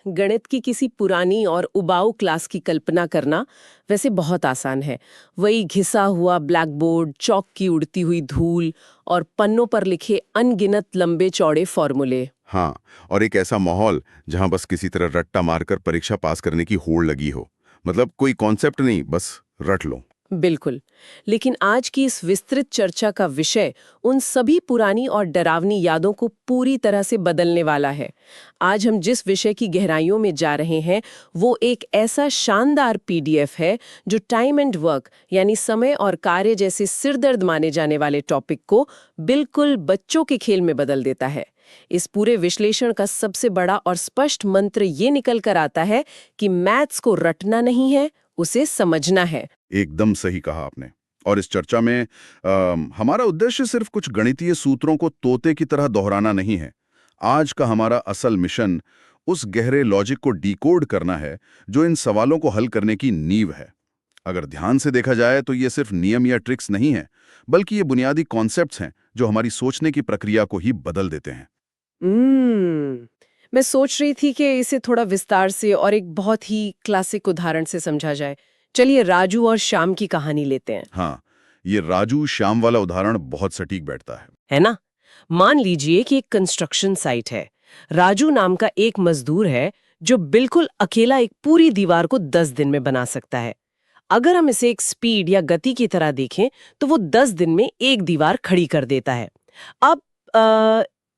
गणित की किसी पुरानी और उबाऊ क्लास की कल्पना करना वैसे बहुत आसान है। वही घिसा हुआ ब्लैक बोर्ड, चौक की उड़ती हुई धूल और पन्नों पर लिखे अनगिनत लंबे चौड़े फॉर्मूले। हाँ, और एक ऐसा माहौल जहां बस किसी तरह रट्टा मारकर परीक्षा पास करने की होड़ लगी हो। मतलब कोई कॉन्सेप्ट नहीं, बस रट लो। बिल्कुल। लेकिन आज की इस विस्तृत चर्चा का विषय उन सभी पुरानी और डरावनी यादों को पूरी तरह से बदलने वाला है। आज हम जिस विषय की गहराइयों में जा रहे हैं वो एक ऐसा शानदार पीडीएफ है जो टाइम एंड वर्क यानी समय और कार्य जैसे सिरदर्द माने जाने वाले टॉपिक को बिल्कुल बच्चों के खेल में बदल देता है। इस पूरे विश्लेषण का सबसे बड़ा और स्पष्ट मंत्र ये निकल कर आता है कि मैथ्स को रटना नहीं है, उसे समझना है। एकदम सही कहा आपने। और इस चर्चा में हमारा उद्देश्य सिर्फ कुछ गणितीय सूत्रों को तोते की तरह दोहराना नहीं है। आज का हमारा असल मिशन उस गहरे लॉजिक को डिकोड करना है जो इन सवालों को हल करने की नींव है। अगर ध्यान से देखा जाए तो ये सिर्फ नियम या ट्रिक्स नहीं है, बल्कि ये बुनियादी कॉन्सेप्ट्स हैं जो हमारी सोचने की प्रक्रिया को ही बदल देते हैं। मैं सोच रही थी कि इसे थोड़ा विस्तार से और एक बहुत ही क्लासिक उदाहरण से समझा जाए। चलिए राजू और श्याम की कहानी लेते हैं। हाँ, ये राजू श्याम वाला उदाहरण बहुत सटीक बैठता है ना? मान लीजिए कि एक कंस्ट्रक्शन साइट है। राजू नाम का एक मजदूर है जो बिल्कुल अकेला एक पूरी दीवार को 10 दिन में बना सकता है। अगर हम इसे एक स्पीड या गति की तरह देखें तो वो 10 दिन में एक दीवार खड़ी कर देता है। अब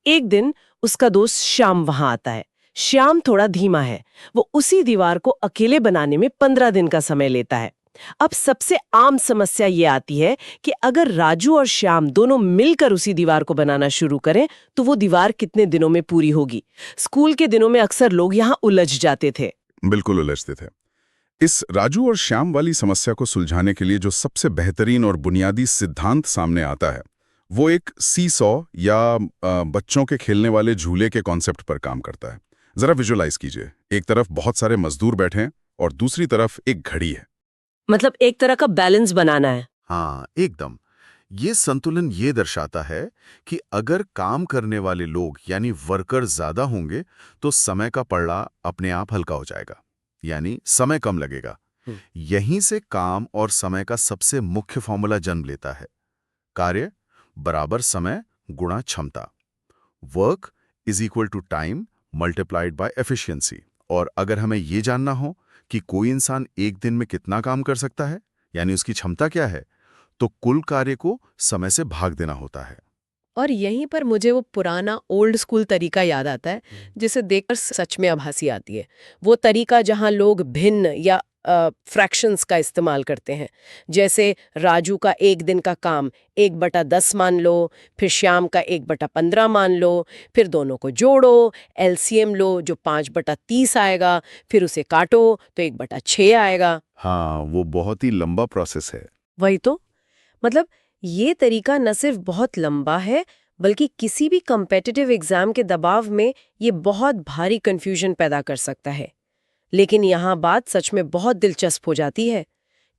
एक दिन उसका दोस्त श्याम वहां आता है। श्याम थोड़ा धीमा है, वो उसी दीवार को अकेले बनाने में 15 दिन का समय लेता है। अब सबसे आम समस्या ये आती है कि अगर राजू और श्याम दोनों मिलकर उसी दीवार को बनाना शुरू करें तो वो दीवार कितने दिनों में पूरी होगी। स्कूल के दिनों में अक्सर लोग यहाँ उलझ जाते थे। बिल्कुल उलझते थे। इस राजू और श्याम वाली समस्या को सुलझाने के लिए जो सबसे बेहतरीन और बुनियादी सिद्धांत सामने आता है वो एक सीसॉ या बच्चों के खेलने वाले झूले के कॉन्सेप्ट पर काम करता है। जरा विजुअलाइज कीजिए, एक तरफ बहुत सारे मजदूर बैठे हैं और दूसरी तरफ एक घड़ी है। मतलब एक तरह का बैलेंस बनाना है। हाँ, एकदम। ये संतुलन ये दर्शाता है कि अगर काम करने वाले लोग यानी वर्कर ज्यादा होंगे तो समय का पड़ला अपने आप हल्का हो जाएगा, यानी समय कम लगेगा। यहीं से काम और समय का सबसे मुख्य फॉर्मूला जन्म लेता है। कार्य बराबर समय गुणा क्षमता। Work is equal to time multiplied by efficiency. और अगर हमें ये जानना हो कि कोई इंसान एक दिन में कितना काम कर सकता है, यानी उसकी क्षमता क्या है, तो कुल कार्य को समय से भाग देना होता है। और यहीं पर मुझे वो पुराना ओल्ड स्कूल तरीका याद आता है जिसे देखकर सच में अब हंसी आती है। वो तरीका जहां लोग भिन्न या फ्रैक्शंस का इस्तेमाल करते हैं। जैसे राजू का एक दिन का काम 1/10 मान लो, फिर श्याम का 1/15 मान लो, फिर दोनों को जोड़ो, एलसीएम लो जो 5/30 आएगा, फिर उसे काटो तो 1/6 आएगा। हाँ, वो बहुत ही लंबा प्रोसेस है। वही तो, मतलब ये तरीका न सिर्फ बहुत लंबा है बल्कि किसी भी कॉम्पिटिटिव एग्जाम के दबाव में ये बहुत भारी कंफ्यूजन पैदा कर सकता है। लेकिन यहाँ बात सच में बहुत दिलचस्प हो जाती है,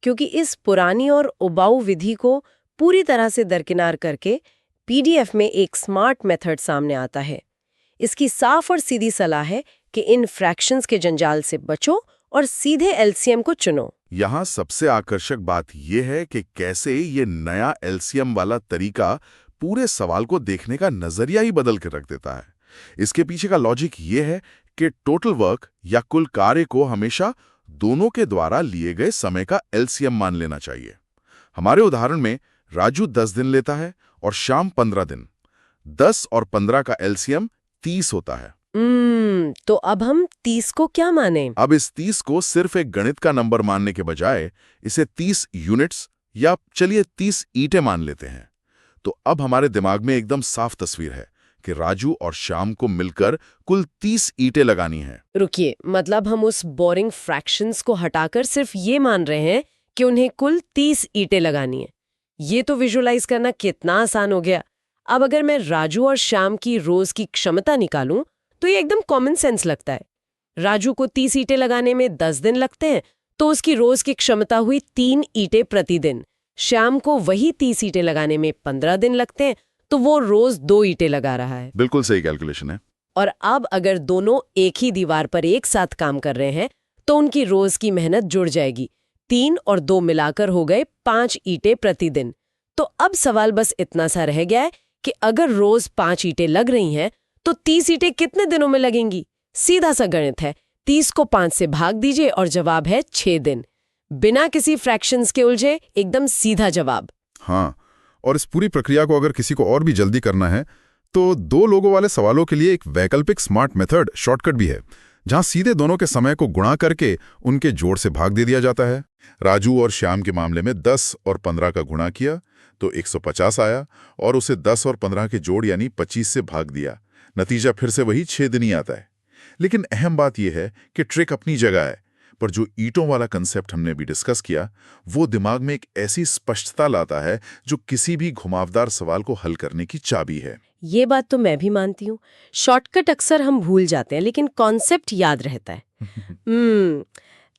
क्योंकि इस पुरानी और उबाऊ विधि को पूरी तरह से दरकिनार करके पीडीएफ में एक स्मार्ट मेथड सामने आता है। इसकी साफ और सीधी सलाह है कि इन फ्रैक्शंस के जंजाल से बचो और सीधे एलसीएम को चुनो। यहाँ सबसे आकर्षक बात यह है कि कैसे ये नया एलसीएम वाला तरीका पूरे सवाल को देखने का नजरिया ही बदल के रख देता है। इसके पीछे का लॉजिक ये है कि टोटल वर्क या कुल कार्य को हमेशा दोनों के द्वारा लिए गए समय का एलसीएम मान लेना चाहिए। हमारे उदाहरण में राजू 10 दिन लेता है और श्याम 15 दिन। 10 और 15 का एलसीएम 30 होता है। तो अब हम 30 को क्या माने? अब इस 30 को सिर्फ एक गणित का नंबर मानने के बजाय इसे 30 यूनिट्स या चलिए 30 ईंटें मान लेते हैं। तो अब हमारे दिमाग में एकदम साफ तस्वीर है कि राजू और श्याम को मिलकर कुल 30 ईंटें लगानी है। रुकिए, मतलब हम उस बोरिंग फ्रैक्शंस को हटाकर सिर्फ ये मान रहे हैं कि उन्हें कुल 30 ईंटें लगानी है। ये तो विजुअलाइज करना कितना आसान हो गया। अब अगर मैं राजू और श्याम की रोज की क्षमता निकालूं तो ये एकदम कॉमन सेंस लगता है। राजू को 30 ईंटें लगाने में 10 दिन लगते हैं तो उसकी रोज की क्षमता हुई 3 ईंटें प्रतिदिन। श्याम को वही 30 ईंटें लगाने में 15 दिन लगते हैं तो वो रोज 2 ईंटें लगा रहा है। बिल्कुल सही कैलकुलेशन है। और अब अगर दोनों एक ही दीवार पर एक साथ काम कर रहे हैं तो उनकी रोज की मेहनत जुड़ जाएगी। 3 और 2 मिलाकर हो गए 5 ईंटें प्रतिदिन। तो अब सवाल बस इतना सा रह गया है कि अगर रोज 5 ईंटें लग रही हैं तो 30 ईंटें कितने दिनों में लगेंगी? सीधा सा गणित है, 30 को 5 से भाग दीजिए और जवाब है 6 दिन। बिना किसी फ्रैक्शंस के उलझे, एकदम सीधा जवाब। हाँ, और इस पूरी प्रक्रिया को अगर किसी को और भी जल्दी करना है तो 2 लोगों वाले सवालों के लिए एक वैकल्पिक स्मार्ट मेथड शॉर्टकट भी है, जहां सीधे दोनों के समय को गुणा करके उनके जोड़ से भाग दे दिया जाता है। राजू और श्याम के मामले में 10 और 15 का गुणा किया तो 150 आया और उसे 10 और 15 के जोड़ यानी 25 से भाग दिया। नतीजा फिर से वही 6 दिन ही आता है। लेकिन अहम बात यह है कि ट्रिक अपनी जगह है, पर जो ईंटों वाला कंसेप्ट हमने भी डिस्कस किया वो दिमाग में एक ऐसी स्पष्टता लाता है जो किसी भी घुमावदार सवाल को हल करने की चाबी है। ये बात तो मैं भी मानती हूँ। शॉर्टकट अक्सर हम भूल जाते हैं लेकिन कॉन्सेप्ट याद रहता है।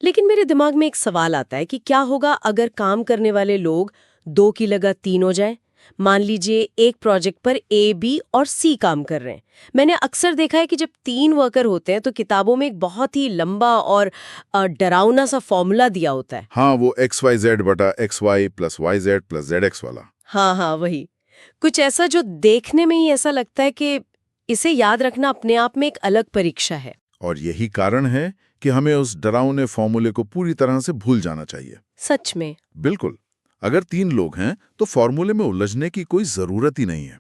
लेकिन मेरे दिमाग में एक सवाल आता है कि क्या होगा अगर काम करने वाले लोग 2 की जगह 3 हो जाए। मान लीजिए एक प्रोजेक्ट पर ए, बी और सी काम कर रहे हैं। मैंने अक्सर देखा है कि जब 3 वर्कर होते हैं तो किताबों में एक बहुत ही लंबा और डरावना सा फॉर्मूला दिया होता है। हाँ, वो XYZ बटा XY plus YZ plus ZX वाला। हाँ, वही कुछ ऐसा जो देखने में ही ऐसा लगता है कि इसे याद रखना अपने आप में एक अलग परीक्षा है। और यही कारण है कि हमें उस डरावने फॉर्मूले को पूरी तरह से भूल जाना चाहिए। सच में? बिल्कुल। अगर 3 लोग हैं तो फॉर्मूले में उलझने की कोई जरूरत ही नहीं है।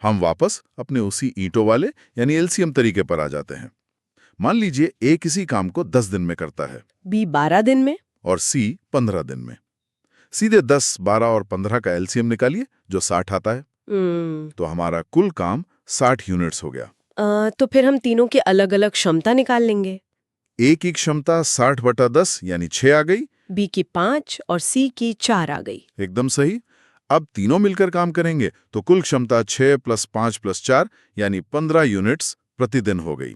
हम वापस अपने उसी ईंटों वाले यानी LCM तरीके पर आ जाते हैं। मान लीजिए A किसी काम को 10 दिन में करता है, B 12 दिन में और C 15 दिन में। सीधे 10, 12 और 15 का LCM निकालिए जो 60 आता है। तो हमारा कुल काम 60 यूनिट्स हो गया। तो फिर हम तीनों की अलग अलग क्षमता निकाल लेंगे। A की क्षमता 60 बटा 10 यानी 6 आ गई, B की 5 और C की 4 आ गई। एकदम सही। अब तीनों मिलकर काम करेंगे तो कुल क्षमता 6 प्लस 5 प्लस 4 यानी 15 यूनिट्स प्रतिदिन हो गई।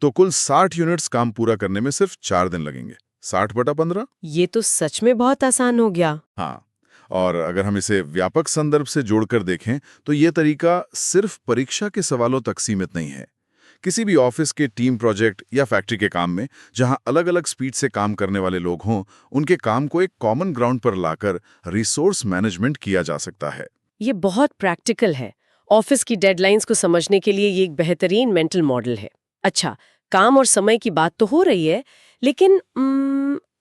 तो कुल 60 यूनिट्स काम पूरा करने में सिर्फ 4 दिन लगेंगे। 60 बटा 15। ये तो सच में बहुत आसान हो गया। हाँ, और अगर हम इसे व्यापक संदर्भ से जोड़कर देखें तो ये तरीका सिर्फ परीक्षा के सवालों तक सीमित नहीं है। किसी भी ऑफिस के टीम प्रोजेक्ट या फैक्ट्री के काम में जहां अलग अलग स्पीड से काम करने वाले लोग हों, उनके काम को एक कॉमन ग्राउंड पर लाकर रिसोर्स मैनेजमेंट किया जा सकता है। ये बहुत प्रैक्टिकल है। ऑफिस की डेडलाइंस को समझने के लिए ये एक बेहतरीन मेंटल मॉडल है। अच्छा, काम और समय की बात तो हो रही है, लेकिन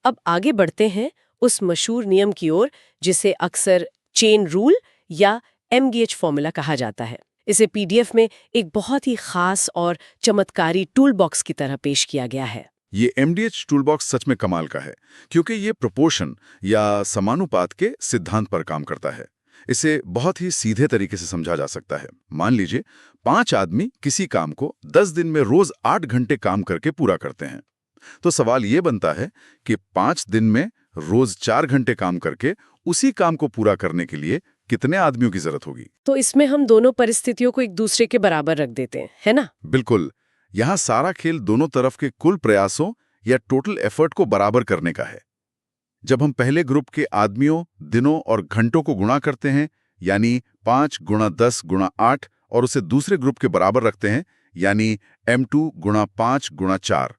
अब आगे बढ़ते हैं उस मशहूर नियम की ओर जिसे अक्सर चेन रूल या MGH फॉर्मूला कहा जाता है। इसे PDF में एक बहुत ही खास और चमत्कारी टूल बॉक्स की तरह पेश किया गया है। ये MDH टूल बॉक्स सच में कमाल का है, क्योंकि ये प्रोपोर्शन या समानुपात के सिद्धांत पर काम करता है। इसे बहुत ही सीधे तरीके से समझा जा सकता है। मान लीजिए 5 आदमी किसी काम को 10 दिन में रोज 8 घंटे काम करके पूरा करते हैं। तो सवाल ये बनता है कि 5 दिन में रोज 4 घंटे काम करके उसी काम को पूरा करने के लिए कितने आदमियों की जरूरत होगी। तो इसमें हम दोनों परिस्थितियों को एक दूसरे के बराबर रख देते हैं, है ना? बिल्कुल। यहाँ सारा खेल दोनों तरफ के कुल प्रयासों या टोटल एफर्ट को बराबर करने का है। जब हम पहले ग्रुप के आदमियों, दिनों और घंटों को गुणा करते हैं, यानी 5 गुणा 10 गुणा 8, और उसे दूसरे ग्रुप के बराबर रखते हैं, यानी M2 गुणा 5 गुणा 4,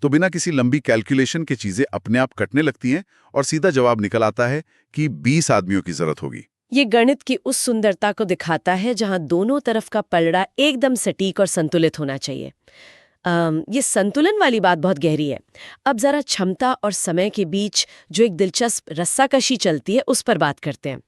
तो बिना किसी लंबी कैलकुलेशन के चीजें अपने आप कटने लगती हैं और सीधा जवाब निकल आता है कि 20 आदमियों की जरूरत होगी। ये गणित की उस सुंदरता को दिखाता है जहां दोनों तरफ का पलड़ा एकदम सटीक और संतुलित होना चाहिए। ये संतुलन वाली बात बहुत गहरी है। अब जरा क्षमता और समय के बीच जो एक दिलचस्प रस्साकशी चलती है उस पर बात करते हैं।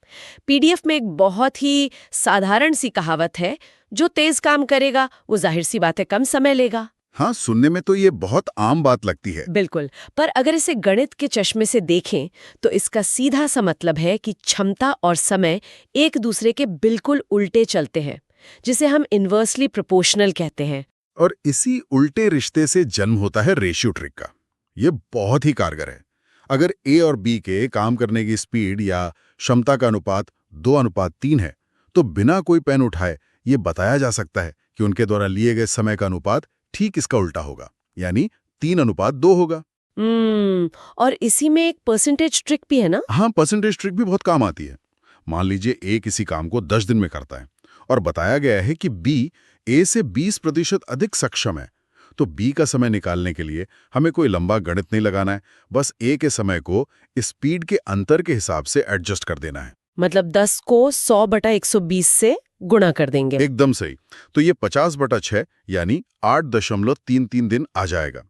PDF में एक बहुत ही साधारण सी कहावत है, जो तेज काम करेगा वो जाहिर सी बात है कम समय लेगा। हाँ, सुनने में तो ये बहुत आम बात लगती है। बिल्कुल, पर अगर इसे गणित के चश्मे से देखें तो इसका सीधा सा मतलब है कि क्षमता और समय एक दूसरे के बिल्कुल उल्टे चलते हैं, जिसे हम इन्वर्सली प्रोपोर्शनल कहते हैं। और इसी उल्टे रिश्ते से जन्म होता है रेशियो ट्रिक का। ये बहुत ही कारगर है। अगर A और B के काम करने की स्पीड या क्षमता का अनुपात 2:3 है, तो बिना कोई पेन उठाए ये बताया जा सकता है कि उनके द्वारा लिए गए समय का अनुपात ठीक इसका उल्टा होगा, यानी 3:2 होगा। और इसी में एक परसेंटेज ट्रिक भी है ना? हाँ, परसेंटेज ट्रिक भी बहुत काम आती है। मान लीजिए A किसी काम को 10 दिन में करता है और बताया गया है कि B ए से 20% अधिक सक्षम है, तो बी का समय निकालने के लिए हमें कोई लंबा गणित नहीं लगाना है, बस ए के समय को स्पीड के अंतर के हिसाब से एडजस्ट कर देना है। मतलब 10 को 100/120 से गुणा कर देंगे। एकदम सही। तो ये 50/6 यानी 8.33 दिन आ जाएगा।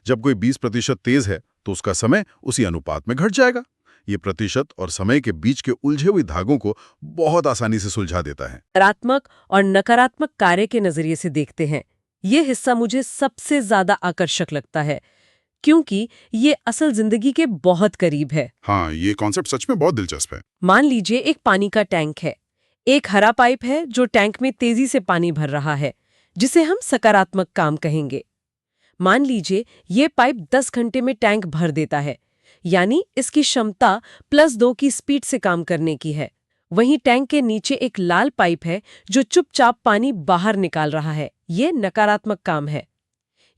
जब कोई 20% तेज है तो उसका समय उसी अनुपात में घट जाएगा। ये प्रतिशत और समय के बीच के उलझे हुए धागों को बहुत आसानी से सुलझा देता है। सकारात्मक और नकारात्मक कार्य के नजरिए से देखते हैं, ये हिस्सा मुझे सबसे ज्यादा आकर्षक लगता है क्योंकि ये असल जिंदगी के बहुत करीब है। हाँ, ये कॉन्सेप्ट सच में बहुत दिलचस्प है। मान लीजिए एक पानी का टैंक है, एक हरा पाइप है जो टैंक में तेजी से पानी भर रहा है, जिसे हम सकारात्मक काम कहेंगे। मान लीजिए ये पाइप 10 घंटे में टैंक भर देता है, यानी इसकी क्षमता +2 की स्पीड से काम करने की है। वहीं टैंक के नीचे एक लाल पाइप है जो चुपचाप पानी बाहर निकाल रहा है, ये नकारात्मक काम है।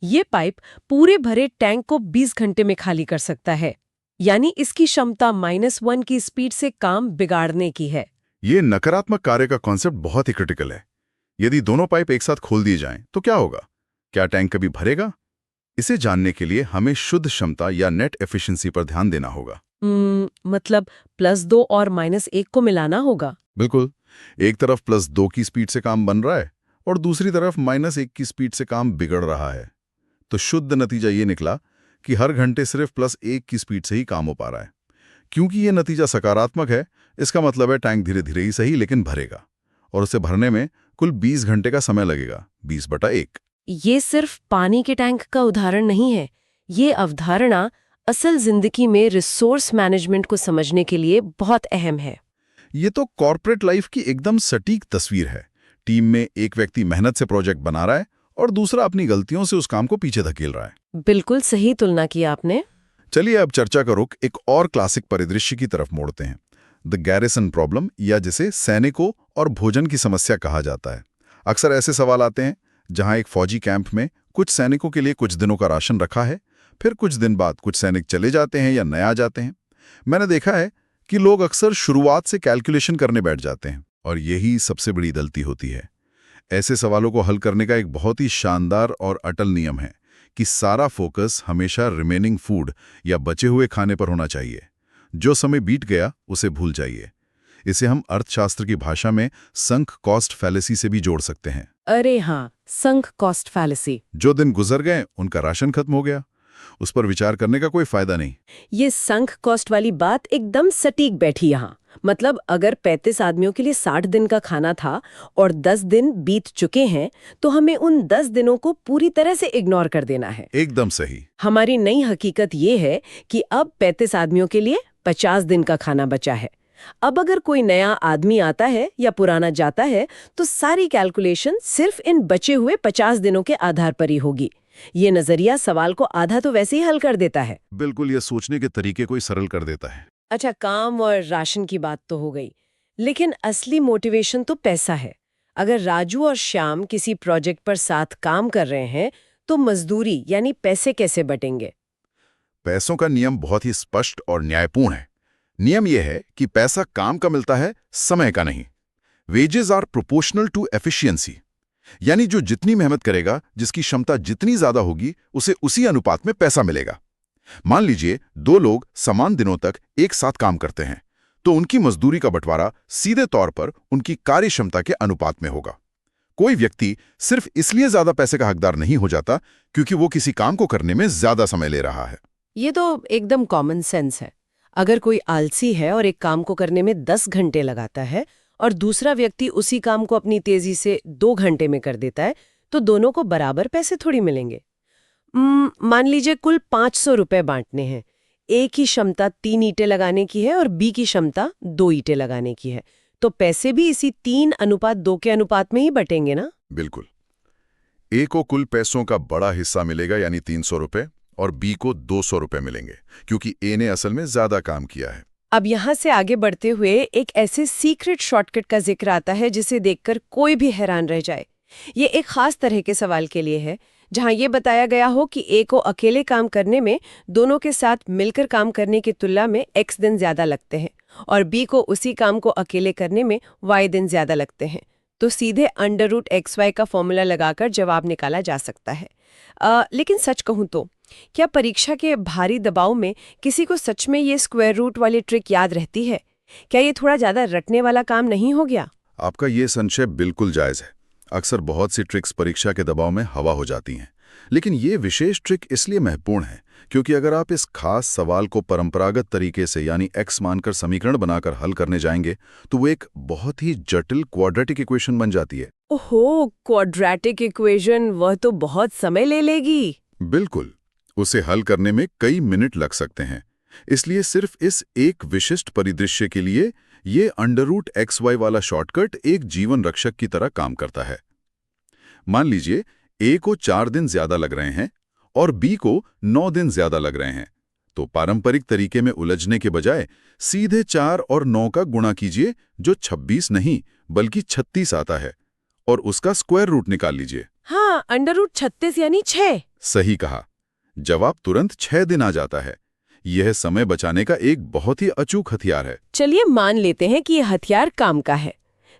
ये पाइप पूरे भरे टैंक को 20 घंटे में खाली कर सकता है, यानी इसकी क्षमता -1 की स्पीड से काम बिगाड़ने की है। ये नकारात्मक कार्य का कॉन्सेप्ट बहुत ही क्रिटिकल है। यदि दोनों पाइप एक साथ खोल दिए जाएं, तो क्या होगा? क्या टैंक कभी भरेगा? इसे जानने के लिए हमें शुद्ध क्षमता या नेट एफिशिएंसी पर ध्यान देना होगा। मतलब +2 और -1 को मिलाना होगा। बिल्कुल। एक तरफ +2 की स्पीड से काम बन रहा है और दूसरी तरफ -1 की स्पीड से काम बिगड़ रहा है। तो शुद्ध नतीजा ये निकला कि हर घंटे सिर्फ +1 की स्पीड से ही काम हो पा रहा है। क्योंकि ये नतीजा सकारात्मक है, इसका मतलब है टैंक धीरे धीरे ही सही लेकिन भरेगा, और उसे भरने में कुल 20 घंटे का समय लगेगा, 20/1। ये सिर्फ पानी के टैंक का उदाहरण नहीं है। ये अवधारणा असल जिंदगी में रिसोर्स मैनेजमेंट को समझने के लिए बहुत अहम है। ये तो कॉर्पोरेट लाइफ की एकदम सटीक तस्वीर है। टीम में एक व्यक्ति मेहनत से प्रोजेक्ट बना रहा है और दूसरा अपनी गलतियों से उस काम को पीछे धकेल रहा है। बिल्कुल सही तुलना की आपने। चलिए अब चर्चा का रुख एक और क्लासिक परिदृश्य की तरफ मोड़ते हैं, द गैरिसन प्रॉब्लम, या जिसे सैनिकों और भोजन की समस्या कहा जाता है। अक्सर ऐसे सवाल आते हैं जहां एक फौजी कैंप में कुछ सैनिकों के लिए कुछ दिनों का राशन रखा है, फिर कुछ दिन बाद कुछ सैनिक चले जाते हैं या नए आ जाते हैं। मैंने देखा है कि लोग अक्सर शुरुआत से कैलकुलेशन करने बैठ जाते हैं, और यही सबसे बड़ी गलती होती है। ऐसे सवालों को हल करने का एक बहुत ही शानदार और अटल नियम है कि सारा फोकस हमेशा रिमेनिंग फूड या बचे हुए खाने पर होना चाहिए। जो समय बीत गया उसे भूल जाइए। इसे हम अर्थशास्त्र की भाषा में संक कॉस्ट फैलेसी से भी जोड़ सकते हैं। अरे हाँ, संक कॉस्ट फैलेसी। जो दिन गुजर गए उनका राशन खत्म हो गया, उस पर विचार करने का कोई फायदा नहीं। ये संक कॉस्ट वाली बात एकदम सटीक बैठी यहाँ। मतलब अगर 35 आदमियों के लिए 60 दिन का खाना था और 10 दिन बीत चुके हैं, तो हमें उन 10 दिनों को पूरी तरह से इग्नोर कर देना है। एकदम सही। हमारी नई हकीकत ये है कि अब 35 आदमियों के लिए 50 दिन का खाना बचा है। अब अगर कोई नया आदमी आता है या पुराना जाता है, तो सारी कैलकुलेशन सिर्फ इन बचे हुए 50 दिनों के आधार पर ही होगी। ये नजरिया सवाल को आधा तो वैसे ही हल कर देता है। बिल्कुल, ये सोचने के तरीके को ही सरल कर देता है। अच्छा, काम और राशन की बात तो हो गई, लेकिन असली मोटिवेशन तो पैसा है। अगर राजू और श्याम किसी प्रोजेक्ट पर साथ काम कर रहे हैं, तो मजदूरी यानी पैसे कैसे बटेंगे? पैसों का नियम बहुत ही स्पष्ट और न्यायपूर्ण है। नियम यह है कि पैसा काम का मिलता है, समय का नहीं। Wages are proportional to efficiency, यानी जो जितनी मेहनत करेगा, जिसकी क्षमता जितनी ज्यादा होगी, उसे उसी अनुपात में पैसा मिलेगा। मान लीजिए 2 लोग समान दिनों तक एक साथ काम करते हैं, तो उनकी मजदूरी का बंटवारा सीधे तौर पर उनकी कार्य क्षमता के अनुपात में होगा। कोई व्यक्ति सिर्फ इसलिए ज्यादा पैसे का हकदार नहीं हो जाता क्योंकि वो किसी काम को करने में ज्यादा समय ले रहा है। ये तो एकदम कॉमन सेंस है। अगर कोई आलसी है और एक काम को करने में 10 घंटे लगाता है और दूसरा व्यक्ति उसी काम को अपनी तेजी से 2 घंटे में कर देता है, तो दोनों को बराबर पैसे थोड़ी मिलेंगे। मान लीजिए कुल 500 रुपए बांटने हैं। ए की क्षमता 3 ईंटें लगाने की है और बी की क्षमता 2 ईंटें लगाने की है, तो पैसे भी इसी 3:2 के अनुपात में ही बटेंगे ना? बिल्कुल। ए को कुल पैसों का बड़ा हिस्सा मिलेगा, यानी 300 रुपए, और बी को 200 रुपए मिलेंगे, क्योंकि ए ने असल में ज्यादा काम किया है। अब यहाँ से आगे बढ़ते हुए एक ऐसे सीक्रेट शॉर्टकट का जिक्र आता है जिसे देखकर कोई भी हैरान रह जाए। ये एक खास तरह के सवाल के लिए है, जहाँ ये बताया गया हो कि ए को अकेले काम करने में दोनों के साथ मिलकर काम करने की तुलना में x दिन ज्यादा लगते हैं और बी को उसी काम को अकेले करने में y दिन ज्यादा लगते हैं। तो सीधे अंडर रूट XY का फॉर्मूला लगाकर जवाब निकाला जा सकता है। लेकिन सच कहूं तो क्या परीक्षा के भारी दबाव में किसी को सच में ये स्क्वायर रूट वाली ट्रिक याद रहती है? क्या ये थोड़ा ज्यादा रटने वाला काम नहीं हो गया? आपका ये संशय बिल्कुल जायज है। अक्सर बहुत सी ट्रिक्स परीक्षा के दबाव में हवा हो जाती हैं, लेकिन ये विशेष ट्रिक इसलिए महत्वपूर्ण है क्योंकि अगर आप इस खास सवाल को परंपरागत तरीके से यानी x मानकर समीकरण बनाकर हल करने जाएंगे तो वो एक बहुत ही जटिल क्वाड्रेटिक इक्वेशन बन जाती है। ओहो, क्वाड्रेटिक इक्वेशन, वह तो बहुत समय ले लेगी। बिल्कुल, उसे हल करने में कई मिनट लग सकते हैं। इसलिए सिर्फ इस एक विशिष्ट परिदृश्य के लिए ये अंडर रूट XY वाला शॉर्टकट एक जीवन रक्षक की तरह काम करता है। मान लीजिए A को 4 दिन ज्यादा लग रहे हैं और B को 9 दिन ज्यादा लग रहे हैं, तो पारंपरिक तरीके में उलझने के बजाय सीधे 4 और 9 का गुणा कीजिए, जो 26 नहीं बल्कि 36 आता है, और उसका स्क्वायर रूट निकाल लीजिए। हाँ, अंडर रूट 36 यानी 6। सही कहा। जवाब तुरंत 6 दिन आ जाता है। यह समय बचाने का एक बहुत ही अचूक हथियार है। चलिए मान लेते हैं कि यह हथियार काम का है,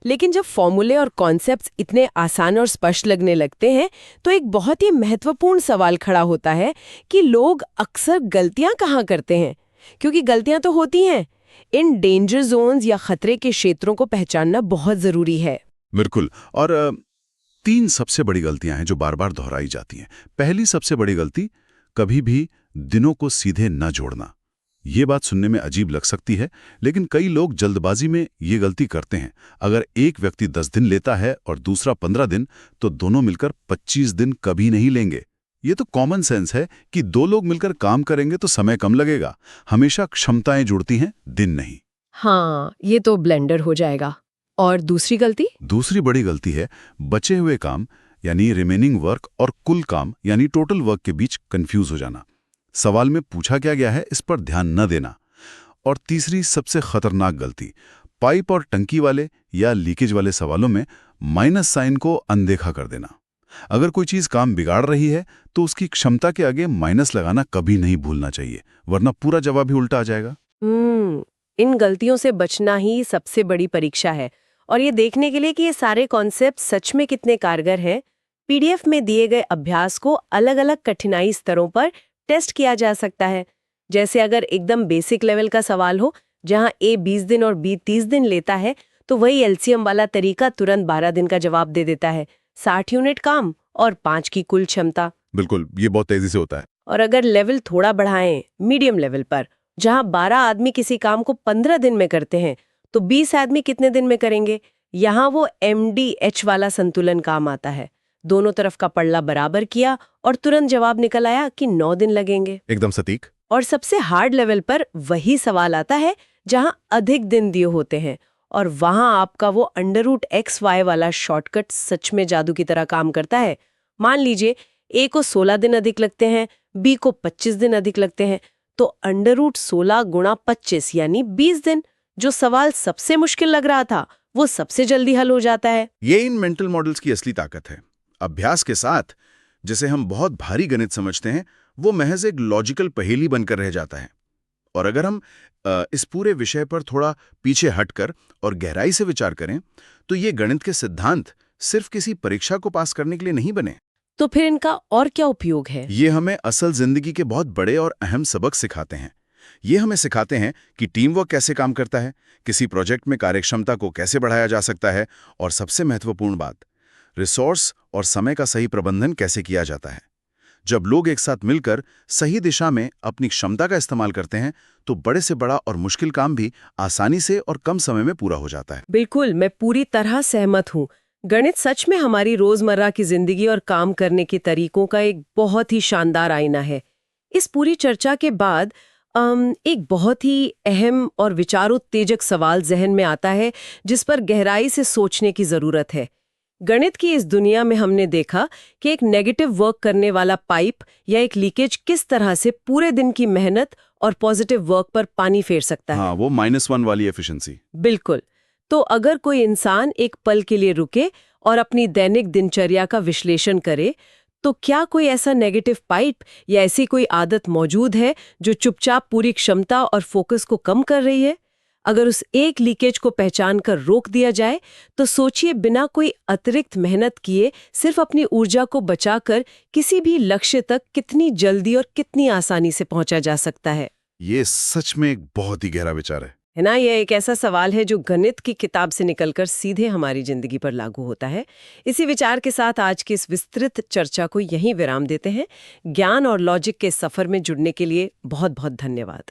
लेकिन जब फॉर्मूले और कॉन्सेप्ट्स इतने आसान और स्पष्ट लगने लगते हैं तो एक बहुत ही महत्वपूर्ण सवाल खड़ा होता है कि लोग अक्सर गलतियां कहाँ करते हैं, क्योंकि गलतियां तो होती हैं। इन डेंजर जोन्स या खतरे के क्षेत्रों को पहचानना बहुत जरूरी है। बिल्कुल। और 3 सबसे बड़ी गलतियां हैं जो बार बार दोहराई जाती हैं। पहली सबसे बड़ी गलती, कभी भी दिनों को सीधे न जोड़ना। ये बात सुनने में अजीब लग सकती है, लेकिन कई लोग जल्दबाजी में ये गलती करते हैं। अगर एक व्यक्ति 10 दिन लेता है और दूसरा 15 दिन, तो दोनों मिलकर 25 दिन कभी नहीं लेंगे। ये तो कॉमन सेंस है कि 2 लोग मिलकर काम करेंगे तो समय कम लगेगा। हमेशा क्षमताएं जुड़ती हैं, दिन नहीं। हाँ, ये तो ब्लेंडर हो जाएगा। और दूसरी गलती? दूसरी बड़ी गलती है बचे हुए काम यानी रिमेनिंग वर्क और कुल काम यानी टोटल वर्क के बीच कंफ्यूज हो जाना। सवाल में पूछा क्या गया है इस पर ध्यान न देना। और तीसरी सबसे खतरनाक गलती, पाइप और टंकी वाले या लीकेज वाले सवालों में माइनस साइन को अनदेखा कर देना। अगर कोई चीज काम बिगाड़ रही है तो उसकी क्षमता के आगे माइनस लगाना कभी नहीं भूलना चाहिए, वरना पूरा जवाब ही उल्टा आ जाएगा। इन गलतियों से बचना ही सबसे बड़ी परीक्षा है। और ये देखने के लिए कि ये सारे कॉन्सेप्ट सच में कितने कारगर हैं, PDF में दिए गए अभ्यास को अलग अलग कठिनाई स्तरों पर टेस्ट किया जा सकता है। जैसे अगर एकदम बेसिक लेवल का सवाल हो जहां A 20 दिन और B 30 दिन लेता है, तो वही LCM वाला तरीका तुरंत 12 दिन का जवाब दे देता है, 60 यूनिट काम और 5 की कुल क्षमता। बिल्कुल, ये बहुत तेजी से होता है। और अगर लेवल थोड़ा बढ़ाएं, मीडियम लेवल पर, जहां 12 आदमी किसी काम को 15 दिन में करते हैं, तो 20 आदमी कितने दिन में करेंगे? यहाँ वो MDH वाला संतुलन काम आता है। दोनों तरफ का पल्ला बराबर किया और तुरंत जवाब निकल आया कि 9 दिन लगेंगे। एकदम सटीक। और सबसे हार्ड लेवल पर वही सवाल आता है जहां अधिक दिन दिए होते हैं, और वहां आपका वो अंडर रूट XY वाला शॉर्टकट सच में जादू की तरह काम करता है। मान लीजिए A को 16 दिन अधिक लगते हैं, B को 25 दिन अधिक लगते हैं, तो अंडर रूट 16 गुणा 25 यानी 20 दिन। जो सवाल सबसे मुश्किल लग रहा था वो सबसे जल्दी हल हो जाता है। ये इन मेंटल मॉडल्स की असली ताकत है। अभ्यास के साथ जिसे हम बहुत भारी गणित समझते हैं, वो महज एक लॉजिकल पहेली बनकर रह जाता है। और अगर हम इस पूरे विषय पर थोड़ा पीछे हटकर और गहराई से विचार करें, तो ये गणित के सिद्धांत सिर्फ किसी परीक्षा को पास करने के लिए नहीं बने। तो फिर इनका और क्या उपयोग है? ये हमें असल जिंदगी के बहुत बड़े और अहम सबक सिखाते हैं। ये हमें सिखाते हैं कि टीम वर्क कैसे काम करता है, किसी प्रोजेक्ट में कार्यक्षमता को कैसे बढ़ाया जा सकता है, और सबसे महत्वपूर्ण बात, रिसोर्स और समय का सही प्रबंधन कैसे किया जाता है। जब लोग एक साथ मिलकर सही दिशा में अपनी क्षमता का इस्तेमाल करते हैं, तो बड़े से बड़ा और मुश्किल काम भी आसानी से और कम समय में पूरा हो जाता है। बिल्कुल, मैं पूरी तरह सहमत हूँ। गणित सच में हमारी रोजमर्रा की जिंदगी और काम करने के तरीकों का एक बहुत ही शानदार आईना है। इस पूरी चर्चा के बाद एक बहुत ही अहम और विचारोत्तेजक सवाल जहन में आता है जिस पर गहराई से सोचने की जरूरत है। गणित की इस दुनिया में हमने देखा कि एक नेगेटिव वर्क करने वाला पाइप या एक लीकेज किस तरह से पूरे दिन की मेहनत और पॉजिटिव वर्क पर पानी फेर सकता है। हाँ, वो -1 वाली एफिशिएंसी। बिल्कुल। तो अगर कोई इंसान एक पल के लिए रुके और अपनी दैनिक दिनचर्या का विश्लेषण करे, तो क्या कोई ऐसा नेगेटिव पाइप या ऐसी कोई आदत मौजूद है जो चुपचाप पूरी क्षमता और फोकस को कम कर रही है? अगर उस एक लीकेज को पहचान कर रोक दिया जाए तो सोचिए, बिना कोई अतिरिक्त मेहनत किए सिर्फ अपनी ऊर्जा को बचाकर किसी भी लक्ष्य तक कितनी जल्दी और कितनी आसानी से पहुंचा जा सकता है। ये सच में एक बहुत ही गहरा विचार है। ना, यह एक ऐसा सवाल है जो गणित की किताब से निकलकर सीधे हमारी जिंदगी पर लागू होता है। इसी विचार के साथ आज की इस विस्तृत चर्चा को यहीं विराम देते हैं। ज्ञान और लॉजिक के सफर में जुड़ने के लिए बहुत बहुत धन्यवाद।